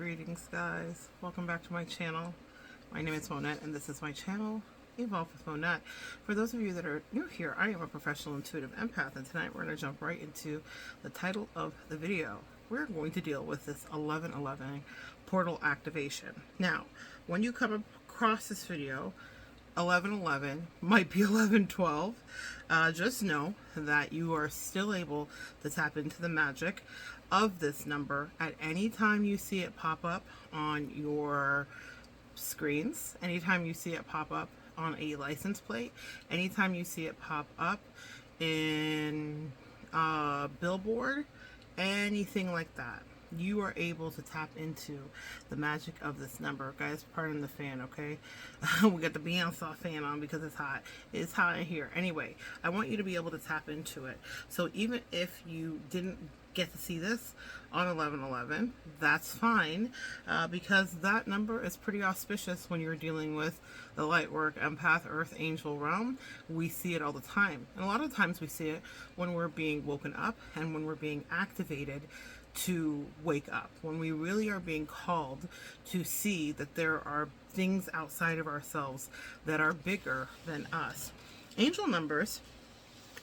Greetings, guys. Welcome back to my channel. My name is Monette, and this is my channel, Evolve with Monette. For those of you that are new here, I am a professional intuitive empath, and tonight we're going to jump right into the title of the video. We're going to deal with this 1111 portal activation. Now, when you come across this video, 1111 might be 1112. Just know that you are still able to tap into the magic of this number at any time you see it pop up on your screens, anytime you see it pop up on a license plate, anytime you see it pop up in a billboard, anything like that. You are able to tap into the magic of this number. Guys, pardon the fan, okay? We got the Beyonce fan on because it's hot. It's hot in here. Anyway, I want you to be able to tap into it. So even if you didn't get to see this on 1111, that's fine, because that number is pretty auspicious when you're dealing with the light work, empath, earth, angel realm. We see it all the time. And a lot of times we see it when we're being woken up and when we're being activated to wake up, when we really are being called to see that there are things outside of ourselves that are bigger than us. Angel numbers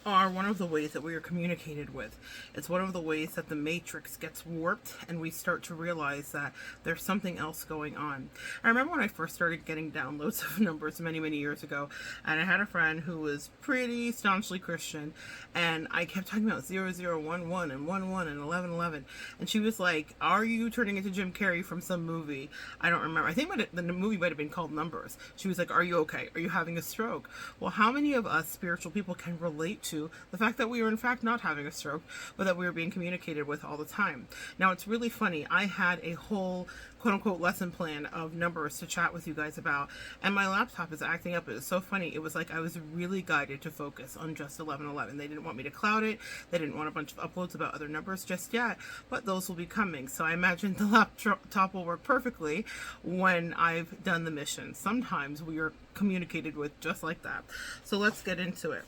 are one of the ways that we are communicated with. It's one of the ways that the matrix gets warped and we start to realize that there's something else going on. I remember when I first started getting downloads of numbers many years ago, and I had a friend who was pretty staunchly Christian, and I kept talking about 0011 and 11 and 1111, and she was like, are you turning into Jim Carrey from some movie? I don't remember. I think the movie might have been called Numbers. She was like, are you okay? Are you having a stroke? Well, how many of us spiritual people can relate to the fact that we were in fact not having a stroke, but that we were being communicated with all the time? Now, it's really funny. I had a whole quote-unquote lesson plan of numbers to chat with you guys about, and my laptop is acting up. It was so funny. It was like I was really guided to focus on just 1111. They didn't want me to cloud it. They didn't want a bunch of uploads about other numbers just yet, but those will be coming. So I imagine the laptop will work perfectly when I've done the mission. Sometimes we are communicated with just like that. So let's get into it.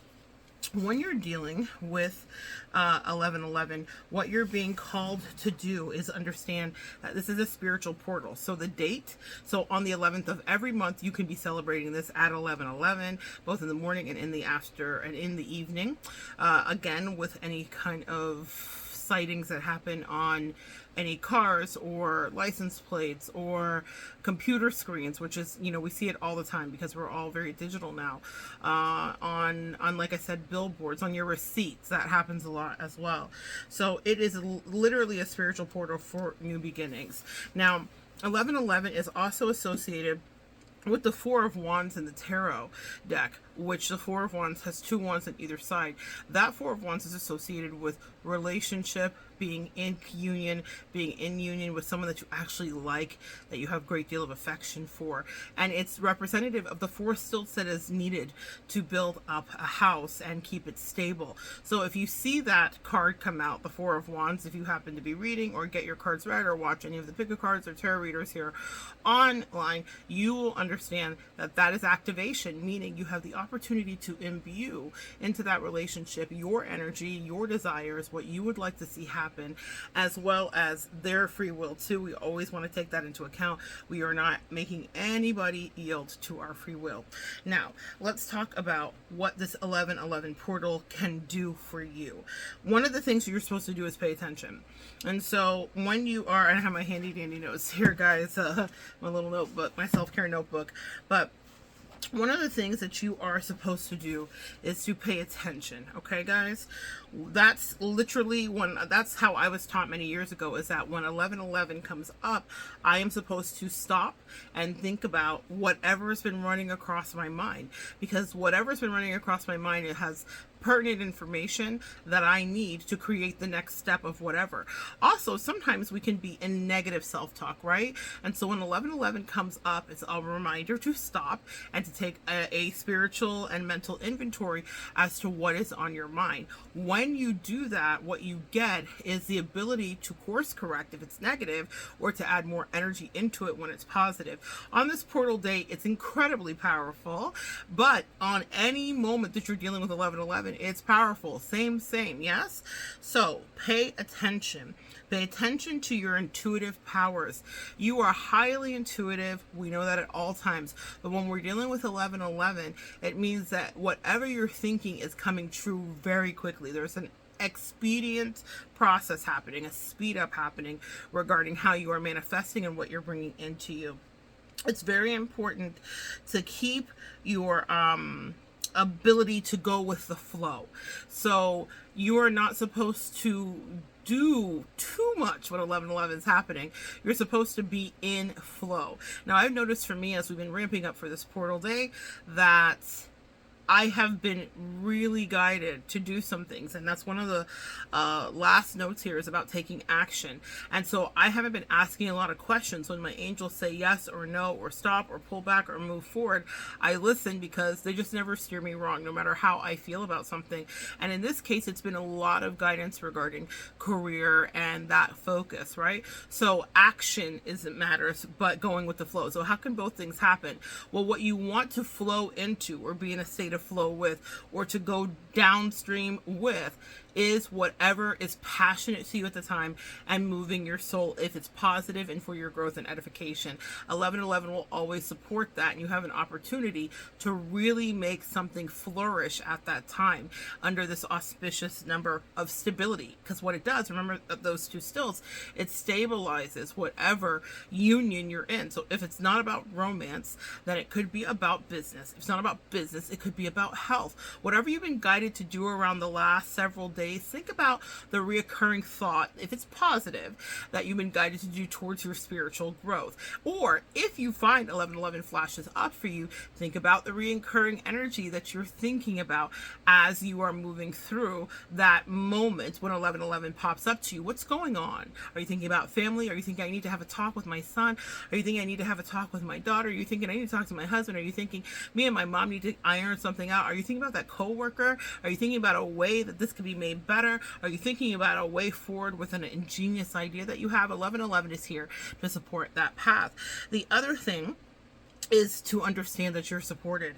When you're dealing with 1111, what you're being called to do is understand that this is a spiritual portal. So the date, so on the 11th of every month, you can be celebrating this at 1111, both in the morning and in the after and in the evening. Again, with any kind of sightings that happen on any cars or license plates or computer screens, which is, you know, we see it all the time because we're all very digital now, on like I said, billboards, on your receipts. That happens a lot as well. So it is literally a spiritual portal for new beginnings. Now, 1111 is also associated with the Four of Wands in the Tarot deck, which the Four of Wands has two wands on either side. That Four of Wands is associated with relationship, being in union with someone that you actually like, that you have a great deal of affection for. And it's representative of the four stilts that is needed to build up a house and keep it stable. So if you see that card come out, the Four of Wands, if you happen to be reading or get your cards read or watch any of the pick a cards or tarot readers here online, you will understand that that is activation, meaning you have the opportunity to imbue into that relationship your energy, your desires, what you would like to see happen, as well as their free will too. We always want to take that into account. We are not making anybody yield to our free will. Now, let's talk about what this 1111 portal can do for you. One of the things you're supposed to do is pay attention. And so when you are, and I have my handy dandy notes here, guys, my little notebook, my self-care notebook, but one of the things that you are supposed to do is to pay attention. Okay, guys? That's literally that's how I was taught many years ago, is that when 1111 comes up, I am supposed to stop and think about whatever has been running across my mind, because whatever's been running across my mind, it has pertinent information that I need to create the next step of whatever. Also, sometimes we can be in negative self-talk, right? And so when 1111 comes up, it's a reminder to stop and to take a spiritual and mental inventory as to what is on your mind. When you do that, what you get is the ability to course correct if it's negative, or to add more energy into it when it's positive. On this portal date, it's incredibly powerful, but on any moment that you're dealing with 1111, it's powerful. Same, yes? So pay attention Pay attention to your intuitive powers. You are highly intuitive. We know that at all times. But when we're dealing with 1111, it means that whatever you're thinking is coming true very quickly. There's an expedient process happening, a speed up happening regarding how you are manifesting and what you're bringing into you. It's very important to keep your ability to go with the flow. So you are not supposed to do too much when 1111 is happening. You're supposed to be in flow. Now, I've noticed for me, as we've been ramping up for this portal day, that I have been really guided to do some things, and that's one of the last notes here is about taking action. And so I haven't been asking a lot of questions. When my angels say yes or no or stop or pull back or move forward, I listen, because they just never steer me wrong, no matter how I feel about something. And in this case, it's been a lot of guidance regarding career and that focus, right? So action isn't matters, but going with the flow. So how can both things happen? Well, what you want to flow into or be in a state of flow with, or to go downstream with, is whatever is passionate to you at the time and moving your soul, if it's positive and for your growth and edification. 1111 will always support that, and you have an opportunity to really make something flourish at that time under this auspicious number of stability. Because what it does, remember those two stills, it stabilizes whatever union you're in. So if it's not about romance, then it could be about business. If it's not about business, it could be about health. Whatever you've been guided to do around the last several days, think about the reoccurring thought, if it's positive, that you've been guided to do towards your spiritual growth. Or if you find 1111 flashes up for you, think about the reoccurring energy that you're thinking about as you are moving through that moment when 1111 pops up to you. What's going on? Are you thinking about family? Are you thinking, I need to have a talk with my son? Are you thinking, I need to have a talk with my daughter? Are you thinking, I need to talk to my husband? Are you thinking, me and my mom need to iron something out? Are you thinking about that coworker? Are you thinking about a way that this could be made better? Are you thinking about a way forward with an ingenious idea that you have? 1111 is here to support that path. The other thing is to understand that you're supported.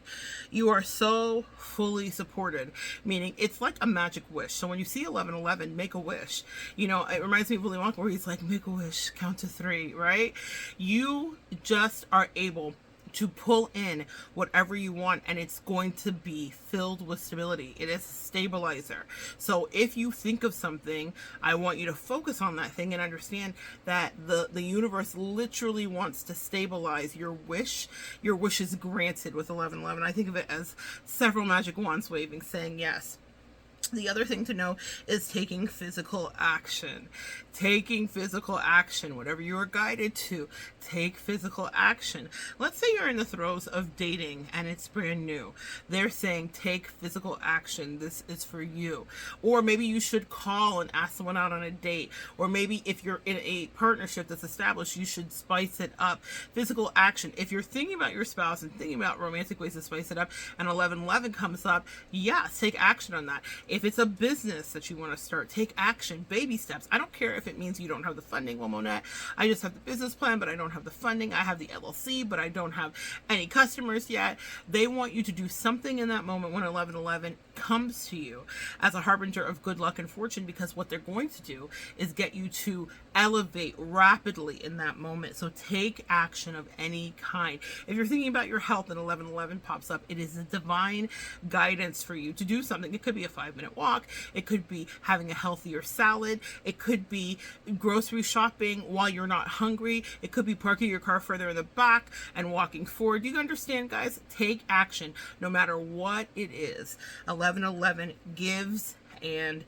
You are so fully supported, meaning it's like a magic wish. So when you see 1111, make a wish. You know, it reminds me of Willy Wonka, where he's like, make a wish, count to 3, right? You just are able to pull in whatever you want, and it's going to be filled with stability. It is a stabilizer. So if you think of something, I want you to focus on that thing and understand that the universe literally wants to stabilize your wish. Your wish is granted with 1111. I think of it as several magic wands waving, saying yes. The other thing to know is taking physical action. Taking physical action. Whatever you are guided to, take physical action. Let's say you're in the throes of dating and it's brand new. They're saying take physical action. This is for you. Or maybe you should call and ask someone out on a date. Or maybe if you're in a partnership that's established, you should spice it up. Physical action. If you're thinking about your spouse and thinking about romantic ways to spice it up, and 1111 comes up, yes, take action on that. If it's a business that you want to start, take action, baby steps. I don't care if it means you don't have the funding. Well, Monette, I just have the business plan, but I don't have the funding. I have the LLC, but I don't have any customers yet. They want you to do something in that moment when 1111 comes to you as a harbinger of good luck and fortune, because what they're going to do is get you to elevate rapidly in that moment. So take action of any kind. If you're thinking about your health and 1111 pops up, it is a divine guidance for you to do something. It could be a 5-minute walk. It could be having a healthier salad. It could be grocery shopping while you're not hungry. It could be parking your car further in the back and walking forward. You understand, guys? Take action no matter what it is. 1111 gives and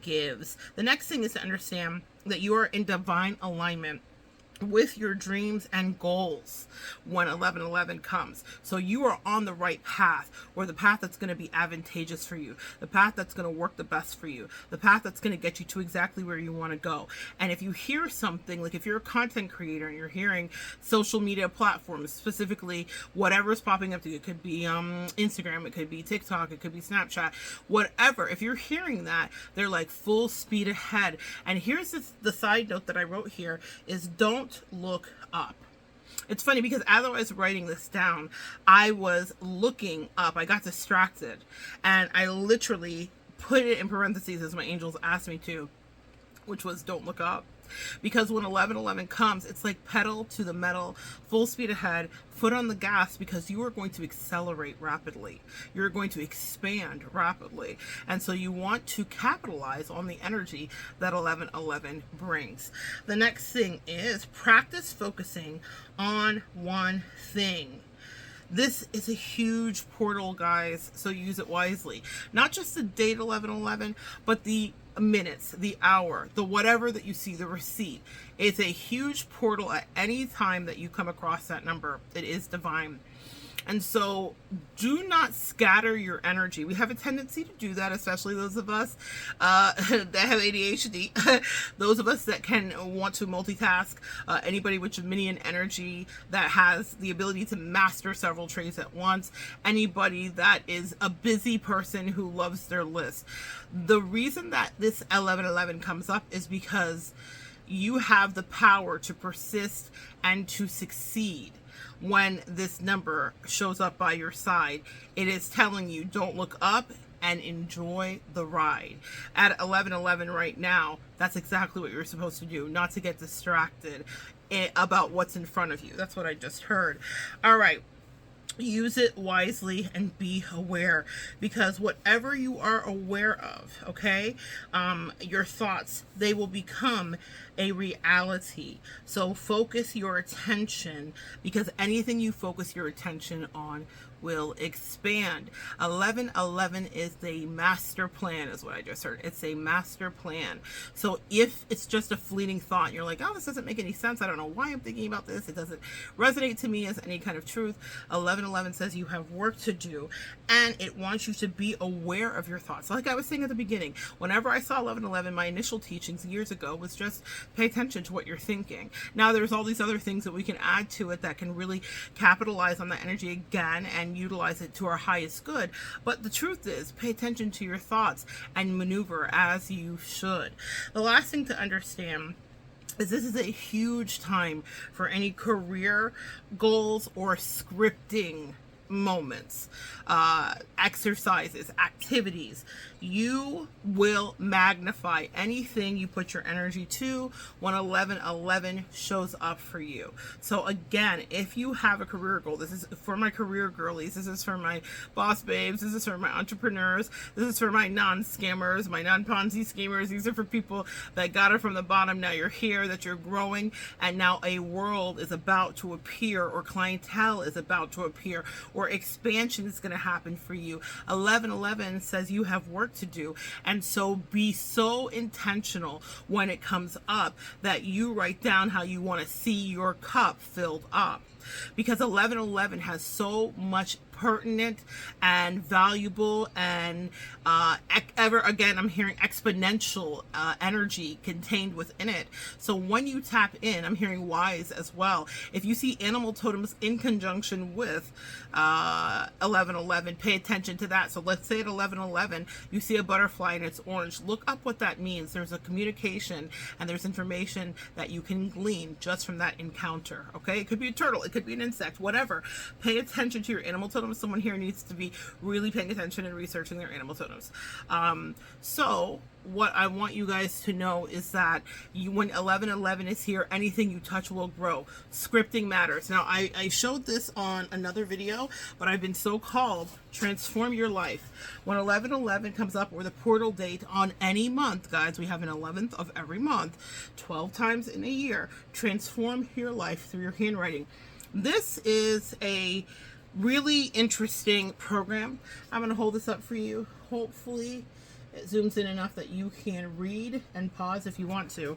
gives. The next thing is to understand that you are in divine alignment with your dreams and goals when 1111 comes. So you are on the right path, or the path that's going to be advantageous for you, the path that's going to work the best for you, the path that's going to get you to exactly where you want to go. And if you hear something, like if you're a content creator and you're hearing social media platforms, specifically whatever's popping up to you, it could be Instagram, it could be TikTok, it could be Snapchat, whatever. If you're hearing that, they're like full speed ahead. And here's the side note that I wrote here is don't look up. It's funny because as I was writing this down, I was looking up. I got distracted and I literally put it in parentheses as my angels asked me to, which was don't look up. Because when 1111 comes, it's like pedal to the metal, full speed ahead, foot on the gas, because you are going to accelerate rapidly. You're going to expand rapidly. And so you want to capitalize on the energy that 1111 brings. The next thing is practice focusing on one thing. This is a huge portal, guys, so use it wisely. Not just the date 1111, but the minutes, the hour, the whatever that you see, the receipt. It's a huge portal at any time that you come across that number. It is divine. And so do not scatter your energy. We have a tendency to do that, especially those of us that have ADHD, those of us that can want to multitask, anybody with Geminian energy that has the ability to master several trades at once, anybody that is a busy person who loves their list. The reason that this 1111 comes up is because you have the power to persist and to succeed. When this number shows up by your side, it is telling you don't look up and enjoy the ride. At 1111 right now, that's exactly what you're supposed to do, not to get distracted about what's in front of you. That's what I just heard. All right. Use it wisely and be aware, because whatever you are aware of, okay, your thoughts, they will become a reality. So focus your attention, because anything you focus your attention on will expand. 1111 is the master plan, is what I just heard. It's a master plan. So if it's just a fleeting thought, you're like, oh, this doesn't make any sense, I don't know why I'm thinking about this, it doesn't resonate to me as any kind of truth. 1111 says you have work to do, and it wants you to be aware of your thoughts. Like I was saying at the beginning, whenever I saw 1111, my initial teachings years ago was just pay attention to what you're thinking. Now there's all these other things that we can add to it that can really capitalize on that energy again and utilize it to our highest good. But the truth is, pay attention to your thoughts and maneuver as you should. The last thing to understand is this is a huge time for any career goals or scripting moments, exercises, activities. You will magnify anything you put your energy to when 1111 shows up for you. So again, if you have a career goal, this is for my career girlies, this is for my boss babes, this is for my entrepreneurs, this is for my non-scammers, my non-Ponzi schemers. These are for people that got it from the bottom. Now you're here, that you're growing, and now a world is about to appear, or clientele is about to appear, or expansion is going to happen for you. 1111 says you have work to do, and so be so intentional when it comes up that you write down how you want to see your cup filled up, because 1111 has so much pertinent and valuable and I'm hearing exponential energy contained within it. So when you tap in, I'm hearing wise as well. If you see animal totems in conjunction with 1111, pay attention to that. So let's say at 1111 you see a butterfly and it's orange. Look up what that means. There's a communication and there's information that you can glean just from that encounter. Okay, it could be a turtle, it could be an insect, whatever. Pay attention to your animal totems. Someone here needs to be really paying attention and researching their animal totems. So what I want you guys to know is that when 1111 is here, anything you touch will grow. Scripting matters. Now I showed this on another video, but I've been so called transform your life. When 1111 comes up, or the portal date on any month, guys, we have an 11th of every month, 12 times in a year. Transform your life through your handwriting. This is a really interesting program. I'm going to hold this up for you. Hopefully it zooms in enough that you can read and pause if you want to.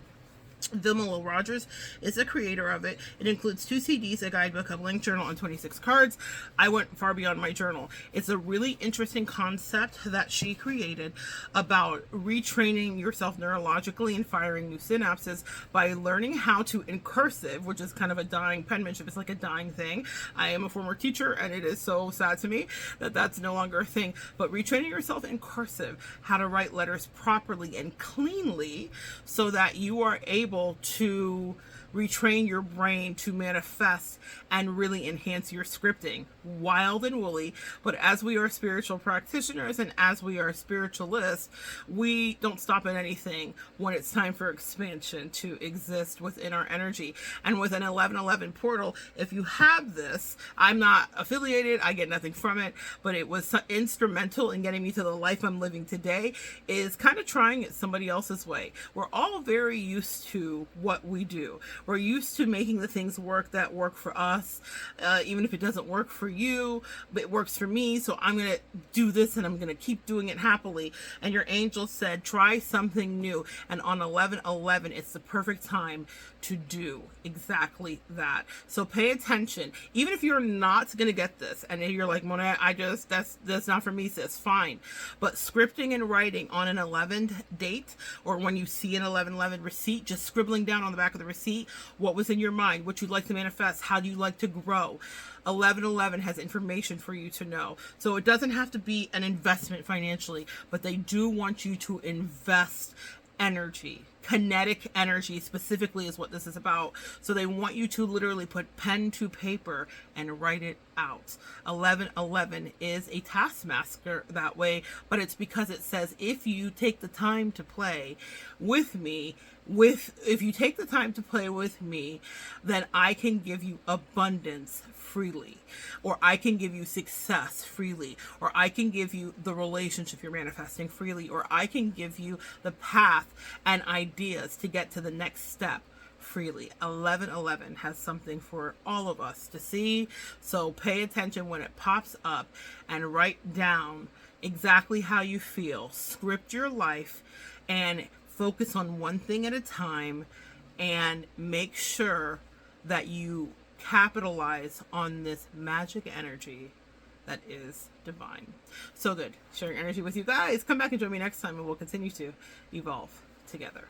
Vilma Will Rogers is the creator of it. It includes 2 CDs, a guidebook, a blank journal, and 26 cards. I went far beyond my journal. It's a really interesting concept that she created about retraining yourself neurologically and firing new synapses by learning how to, in cursive, which is kind of a dying penmanship. It's like a dying thing. I am a former teacher, and it is so sad to me that that's no longer a thing. But retraining yourself in cursive, how to write letters properly and cleanly so that you are able to retrain your brain to manifest and really enhance your scripting. Wild and woolly, but as we are spiritual practitioners and as we are spiritualists, we don't stop at anything when it's time for expansion to exist within our energy. And with an 1111 portal, if you have this, I'm not affiliated, I get nothing from it, but it was instrumental in getting me to the life I'm living today, is kind of trying it somebody else's way. We're all very used to what we do. We're used to making the things work that work for us, even if it doesn't work for you, but it works for me, so I'm going to do this and I'm going to keep doing it happily. And your angel said, try something new. And on 11/11, it's the perfect time to do exactly that. So pay attention. Even if you're not going to get this, and you're like, Monet, that's not for me, sis, fine. But scripting and writing on an 11 date, or when you see an 11/11 receipt, just scribbling down on the back of the receipt what was in your mind, what you'd like to manifest, how do you like to grow. 11/11 has information for you to know. So it doesn't have to be an investment financially, but they do want you to invest energy. Kinetic energy specifically is what this is about. So they want you to literally put pen to paper and write it out. 11/11 is a taskmaster that way, but it's because it says if you take the time to play with me, if you take the time to play with me, then I can give you abundance freely, or I can give you success freely, or I can give you the relationship you're manifesting freely, or I can give you the path and ideas to get to the next step freely. 11/11 has something for all of us to see, so pay attention when it pops up and write down exactly how you feel. Script your life and focus on one thing at a time, and make sure that you capitalize on this magic energy that is divine. So good sharing energy with you guys. Come back and join me next time and we'll continue to evolve together.